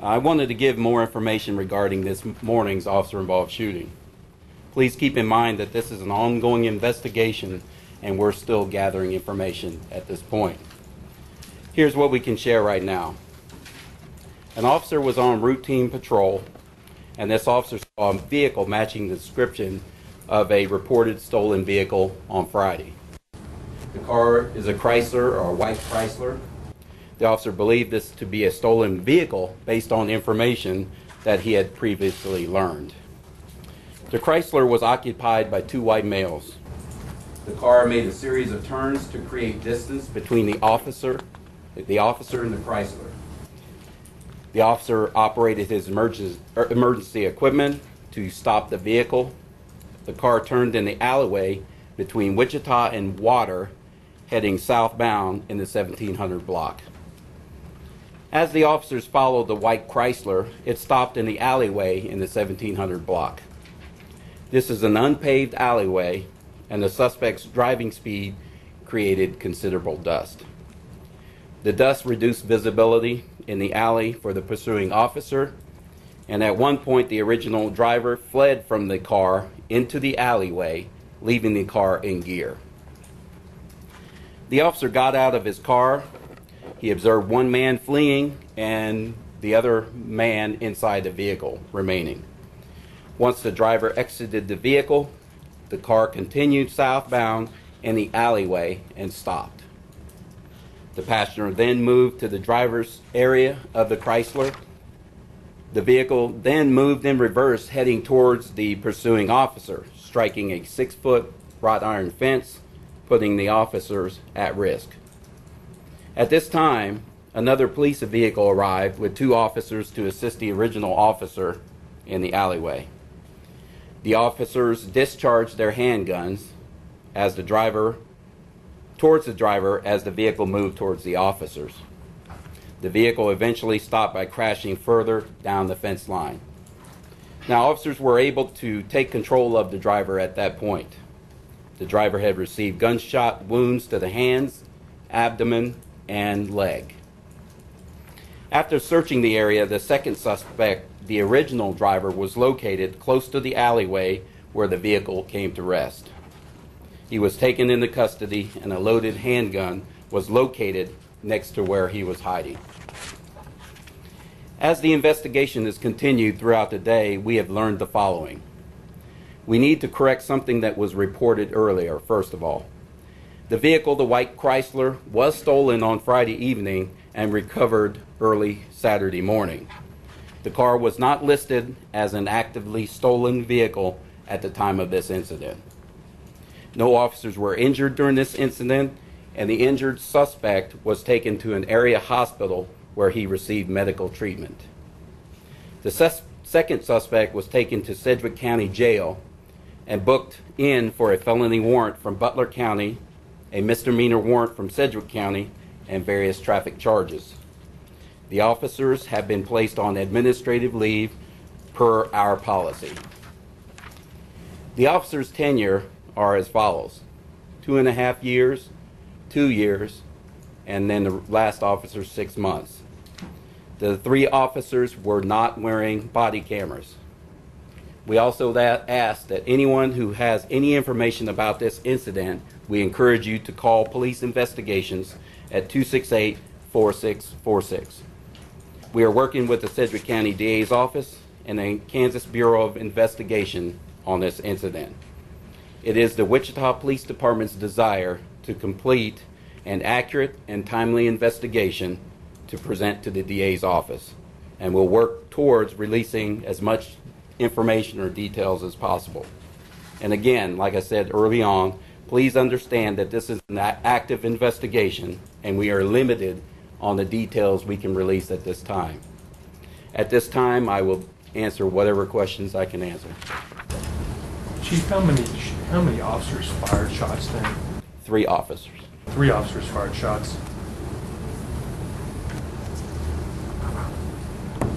I wanted to give more information regarding this morning's officer-involved shooting. Please keep in mind that this is an ongoing investigation and we're still gathering information at this point. Here's what we can share right now. An officer was on routine patrol, and this officer saw a vehicle matching the description of a reported stolen vehicle on Friday. The car is a Chrysler, or a white Chrysler. The officer believed this to be a stolen vehicle based on information that he had previously learned. The Chrysler was occupied by two white males. The car made a series of turns to create distance between the officer and the Chrysler. The officer operated his emergency equipment to stop the vehicle. The car turned in the alleyway between Wichita and Water, heading southbound in the 1700 block. As the officers followed the white Chrysler, it stopped in the alleyway in the 1700 block. This is an unpaved alleyway, and the suspect's driving speed created considerable dust. The dust reduced visibility in the alley for the pursuing officer, and at one point the original driver fled from the car into the alleyway, leaving the car in gear. The officer got out of his car. He observed one man fleeing and the other man inside the vehicle remaining. Once the driver exited the vehicle, the car continued southbound in the alleyway and stopped. The passenger then moved to the driver's area of the Chrysler. The vehicle then moved in reverse, heading towards the pursuing officer, striking a 6-foot wrought iron fence, putting the officers at risk. At this time, another police vehicle arrived with two officers to assist the original officer in the alleyway. The officers discharged their handguns towards the driver as the vehicle moved towards the officers. The vehicle eventually stopped by crashing further down the fence line. Now, officers were able to take control of the driver at that point. The driver had received gunshot wounds to the hands, abdomen, and leg. After searching the area, the second suspect, the original driver, was located close to the alleyway where the vehicle came to rest. He was taken into custody, and a loaded handgun was located next to where he was hiding. As the investigation has continued throughout the day, we have learned the following. We need to correct something that was reported earlier, first of all. The vehicle, the white Chrysler, was stolen on Friday evening and recovered early Saturday morning. The car was not listed as an actively stolen vehicle at the time of this incident. No officers were injured during this incident, and the injured suspect was taken to an area hospital where he received medical treatment. The second suspect was taken to Sedgwick County Jail and booked in for a felony warrant from Butler County, a misdemeanor warrant from Sedgwick County, and various traffic charges. The officers have been placed on administrative leave per our policy. The officers' tenure are as follows: 2.5 years, 2 years, and then the last officer 6 months. The 3 officers were not wearing body cameras. We also ask that anyone who has any information about this incident, we encourage you to call Police Investigations at 268-4646. We are working with the Sedgwick County DA's office and the Kansas Bureau of Investigation on this incident. It is the Wichita Police Department's desire to complete an accurate and timely investigation to present to the DA's office, and we'll work towards releasing as much information or details as possible. And again, like I said early on, please understand that this is an active investigation and we are limited on the details we can release at this time. At this time, I will answer whatever questions I can answer. Chief, how many officers fired shots then? 3 officers. 3 officers fired shots.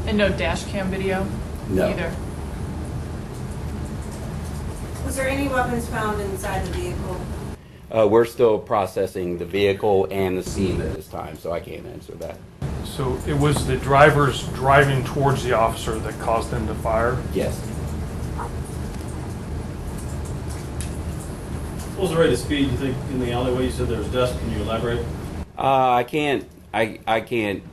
And no dash cam video? No. Either? Was there any weapons found inside the vehicle? We're still processing the vehicle and the scene at this time, so I can't answer that. So it was the drivers driving towards the officer that caused them to fire? Yes. What was the rate of speed you think in the alleyway? You said there was dust. Can you elaborate? I can't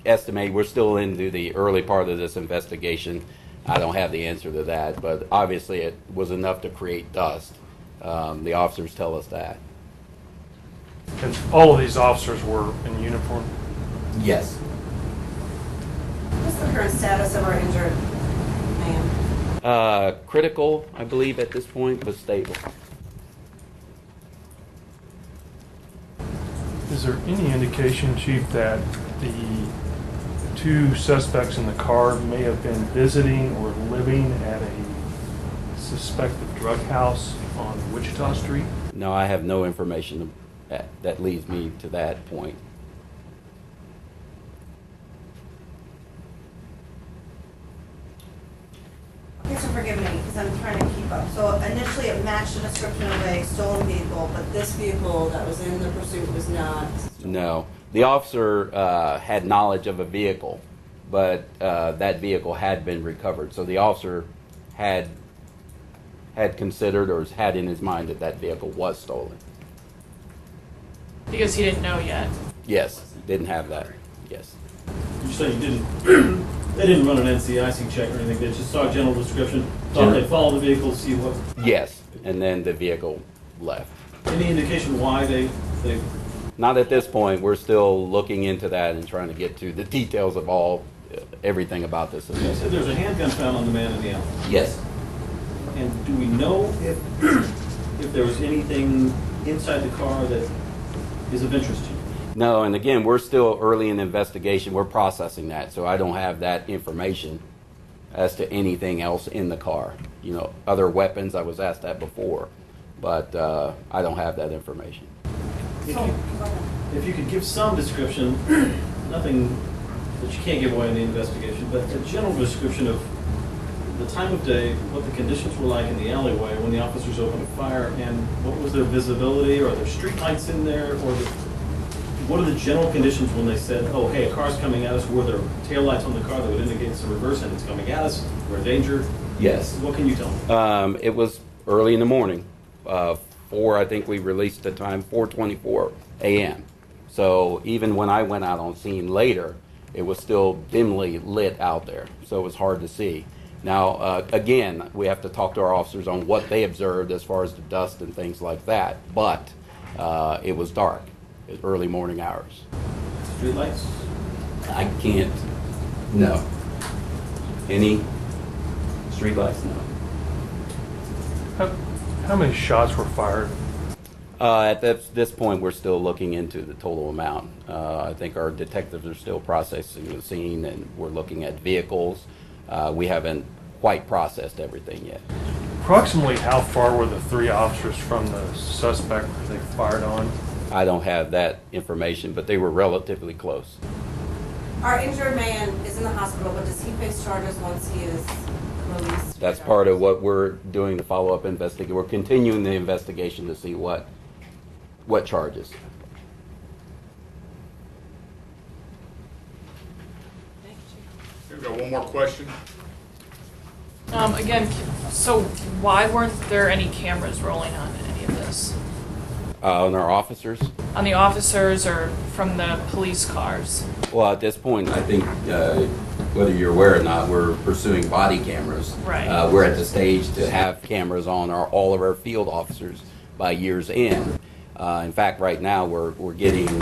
estimate. We're still into the early part of this investigation. I don't have the answer to that, but obviously it was enough to create dust. The officers tell us that. And all of these officers were in uniform? Yes. What's the current status of our injured man? Critical, I believe, at this point, but stable. Is there any indication, Chief, that the two suspects in the car may have been visiting or living at a suspected drug house on Wichita Street? No, I have no information that leads me to that point. Okay, so forgive me, because I'm trying to keep up. So initially it matched the description of a stolen vehicle, but this vehicle that was in the pursuit was not. No. The officer had knowledge of a vehicle, but that vehicle had been recovered. So the officer had considered or had in his mind that that vehicle was stolen. Because he didn't know yet. Yes, didn't have that. Yes. You say you didn't. They didn't run an NCIC check or anything. They just saw a general description. Thought they'd follow the vehicle, see what. Yes, and then the vehicle left. Any indication why they? Not at this point. We're still looking into that and trying to get to the details of everything about this. You said there's a handgun found on the man in the alley. Yes. And do we know if there was anything inside the car that is of interest to you? No, and again, we're still early in the investigation. We're processing that, so I don't have that information as to anything else in the car. You know, other weapons, I was asked that before, but I don't have that information. If you could give some description, nothing that you can't give away in the investigation, but a general description of the time of day, what the conditions were like in the alleyway when the officers opened fire, and what was their visibility? Are there street lights in there? Or what are the general conditions when they said, oh, hey, a car's coming at us? Were there taillights on the car that would indicate it's a reverse and it's coming at us? We're in danger? Yes. What can you tell me? It was early in the morning. I think we released the time, 4:24 a.m. So even when I went out on scene later, it was still dimly lit out there, so it was hard to see. Now, again, we have to talk to our officers on what they observed as far as the dust and things like that, but it was dark, early morning hours. Street lights? I can't, no. Any street lights? No. How many shots were fired? At this point, we're still looking into the total amount. I think our detectives are still processing the scene, and we're looking at vehicles. We haven't quite processed everything yet. Approximately how far were the three officers from the suspect that they fired on? I don't have that information, but they were relatively close. Our injured man is in the hospital, but does he face charges once he is released? That's part of what we're doing, the follow-up investigation. We're continuing the investigation to see what charges. We've got one more question. Again, so why weren't there any cameras rolling on any of this? On our officers? On the officers or from the police cars? Well, at this point, I think whether you're aware or not, we're pursuing body cameras. Right. We're at the stage to have cameras on all of our field officers by year's end. In fact, right now we're getting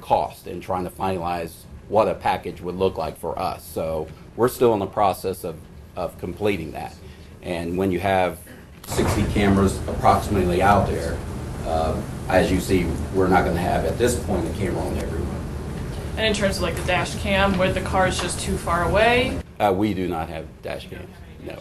cost and trying to finalize what a package would look like for us. So we're still in the process of completing that. And when you have 60 cameras approximately out there, as you see, we're not going to have at this point a camera on everyone. And in terms of like the dash cam, were the cars just too far away? We do not have dash cams, no.